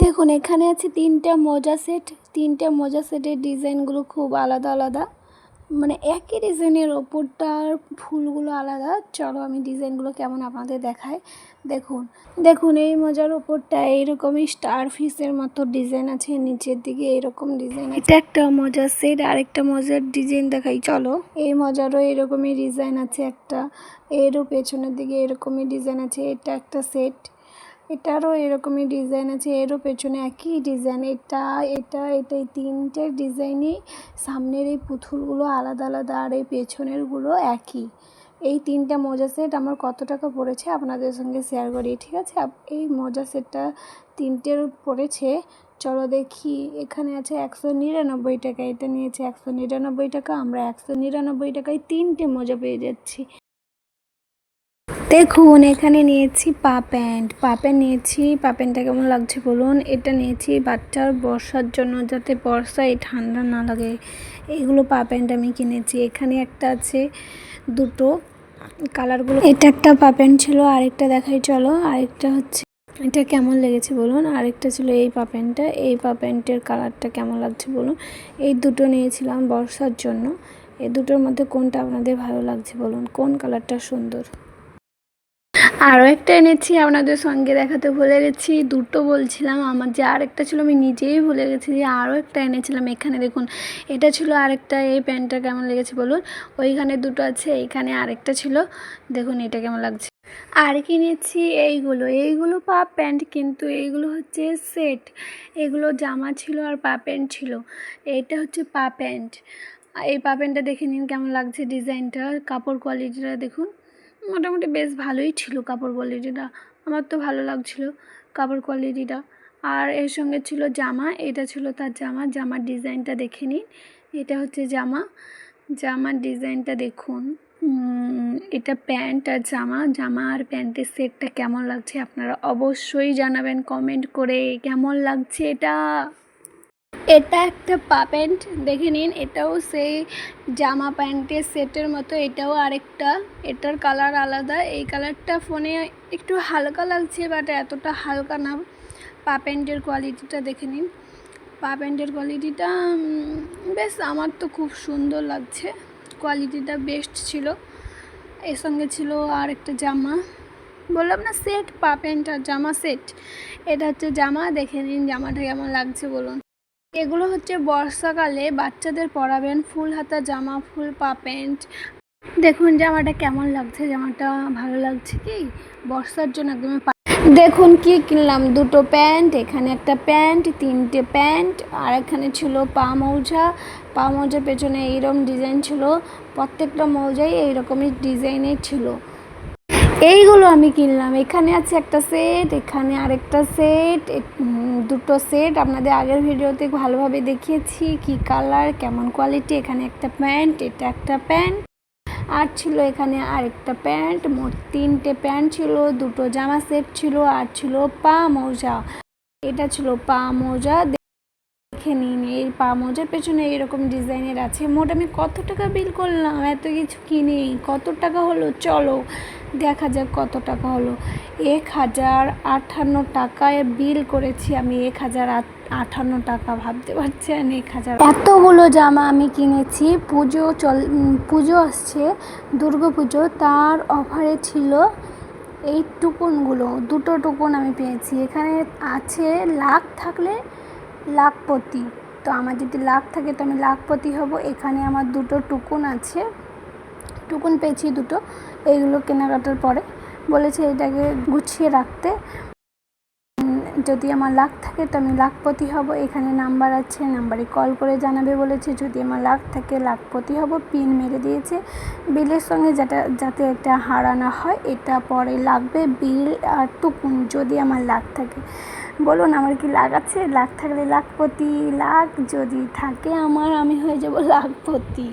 দেখুন এখানে আছে তিনটা মোজা সেট। তিনটা মোজা সেটের ডিজাইনগুলো খুব আলাদা আলাদা, মানে একই ডিজাইনের ওপরটার ফুলগুলো আলাদা। চলো আমি ডিজাইনগুলো কেমন আপনাদের দেখাই। দেখুন দেখুন এই মোজার ওপরটা এইরকমই স্টার ফিশের মতো ডিজাইন আছে, নিচের দিকে এরকম ডিজাইন। এটা একটা মোজার সেট, আরেকটা মোজার ডিজাইন দেখাই চলো। এই মোজারও এরকমই ডিজাইন আছে একটা, এরও পেছনের দিকে এরকমই ডিজাইন আছে। এটা একটা সেট, এটারও এরকমই ডিজাইন আছে, এরও পেছনে একই ডিজাইন। এটা এটা এটা এই তিনটে ডিজাইনই, সামনের এই পুতুলগুলো আলাদা আলাদা আর এই পেছনেরগুলো একই। এই তিনটা মোজা সেট আমার কত টাকা পড়েছে আপনাদের সঙ্গে শেয়ার করি, ঠিক আছে? এই মোজা সেটটা তিনটের পড়েছে, চলো দেখি। এখানে আছে 199 টাকা, এটা নিয়েছে 199 টাকা। আমরা 199 টাকায় তিনটে মোজা পেয়ে যাচ্ছি। দেখুন এখানে নিয়েছি পা প্যান্ট নিয়েছি। পা প্যান্টটা কেমন লাগছে বলুন। এটা নিয়েছি বাচ্চার বর্ষার জন্য, যাতে বর্ষায় ঠান্ডা না লাগে। এইগুলো পা প্যান্ট আমি কিনেছি। এখানে একটা আছে, দুটো কালারগুলো। এটা একটা পা প্যান্ট ছিল, আরেকটা দেখাই চলো। আরেকটা হচ্ছে এটা কেমন লেগেছে বলুন। আরেকটা ছিল এই পা প্যান্টটা, এই পা প্যান্টের কালারটা কেমন লাগছে বলুন। এই দুটো নিয়েছিলাম বর্ষার জন্য। এই দুটোর মধ্যে কোনটা আপনাদের ভালো লাগছে বলুন, কোন কালারটা সুন্দর। আরও একটা এনেছি, আপনাদের সঙ্গে দেখাতে ভুলে গেছি। দুটো বলছিলাম, আমার যে আরেকটা ছিল আমি নিজেই ভুলে গেছি যে আরও একটা এনেছিলাম। এখানে দেখুন এটা ছিল আরেকটা। এই প্যান্টটা কেমন লেগেছে বলুন। ওইখানে দুটো আছে, এইখানে আরেকটা ছিল। দেখুন এটা কেমন লাগছে। আর কিনেছি এইগুলো পা প্যান্ট, কিন্তু এইগুলো হচ্ছে সেট। এগুলো জামা ছিল আর পা প্যান্ট ছিল। এইটা হচ্ছে পা প্যান্ট। এই পা প্যান্টটা দেখে নিন কেমন লাগছে ডিজাইনটা। কাপড় কোয়ালিটিটা দেখুন, মোটামুটি বেশ ভালোই ছিল কাপড় কোয়ালিটিটা। আমার তো ভালো লাগছিল কাপড় কোয়ালিটিটা। আর এর সঙ্গে ছিল জামা, এটা ছিল তার জামা। জামার ডিজাইনটা দেখে নিন। এটা হচ্ছে জামার ডিজাইনটা দেখুন। এটা প্যান্ট আর জামা আর প্যান্টের সেটটা কেমন লাগছে আপনারা অবশ্যই জানাবেন কমেন্ট করে কেমন লাগছে এটা। এটা একটা পা প্যান্ট দেখে নিন, এটাও সেই জামা প্যান্টের সেটের মতো। এটাও আরেকটা, এটার কালার আলাদা। এই কালারটা ফোনে একটু হালকা লাগছে, বাট এতটা হালকা না। পা প্যান্টের কোয়ালিটিটা দেখে নিন। পা প্যান্টের কোয়ালিটিটা বেশ, আমার তো খুব সুন্দর লাগছে, কোয়ালিটিটা বেস্ট ছিল। এর সঙ্গে ছিল আর একটা জামা, বললাম না সেট, পা প্যান্ট আর জামা সেট। এটা হচ্ছে জামা, দেখে নিন জামাটা কেমন লাগছে বলুন। এগুলো হচ্ছে বর্ষাকালে বাচ্চাদের পরাবেন, ফুল হাতা জামা, ফুল পা প্যান্ট। দেখুন জামাটা কেমন লাগছে, জামাটা ভালো লাগছে কি বর্ষার জন্য একদম। দেখুন কি কিনলাম, দুটো প্যান্ট, এখানে একটা প্যান্ট, তিনটে প্যান্ট। আর এখানে ছিল পা মৌজার পেছনে এইরকম ডিজাইন ছিল। প্রত্যেকটা মৌজাই এইরকমই ডিজাইনের ছিল। এইগুলো আমি কিনলাম। এখানে আছে একটা সেট, এখানে আরেকটা সেট, দুটো সেট। আপনাদের আগের ভিডিওতে ভালোভাবে দেখিয়েছি কি কালার কেমন কোয়ালিটি। এখানে একটা প্যান্ট, এটা একটা প্যান্ট, আর ছিল এখানে আরেকটা প্যান্ট। মোট তিনটে প্যান্ট ছিল, দুটো জামা সেট ছিল, আর ছিল পা মোজা। এটা ছিল পা মোজা, দেখে নিন। এই পা মোজার পেছনে এরকম ডিজাইনের আছে। মোট আমি কত টাকা বিল করলাম, এত কিছু কিনে কত টাকা হলো চলো দেখা যাক কত টাকা হলো। 1058 টাকায় বিল করেছি আমি। 1058 টাকা, ভাবতে পারছেন 1000। এতগুলো জামা আমি কিনেছি। পুজো আসছে, দুর্গা পুজো, তার অফারে ছিল এই টুকুনগুলো। দুটো টুকুন আমি পেয়েছি। এখানে আছে লাখ থাকলে লাখপতি, তো আমার যদি লাখ থাকে তো আমি লাখপতি হব। এখানে আমার দুটো টুকুন আছে, টুকুন পেয়েছি দুটো। এইগুলো কেনাকাটার পরে বলেছে এটাকে গুছিয়ে রাখতে, যদি আমার লাখ থাকে তো আমি লাখপতি হব। এখানে নাম্বার আছে, নাম্বারে কল করে জানাবে বলেছে যদি আমার লাখ থাকে লাখপতি হব। পিন মেরে দিয়েছে বিলের সঙ্গে, যাতে এটা হারানো হয়। এটা পরে লাগবে বিল আর টুকুন, যদি আমার লাখ থাকে। বলুন আমার কি লাখ আছে? লাখ থাকলে লাখপতি, লাখ যদি থাকে আমার, আমি হয়ে যাব লাখপতি।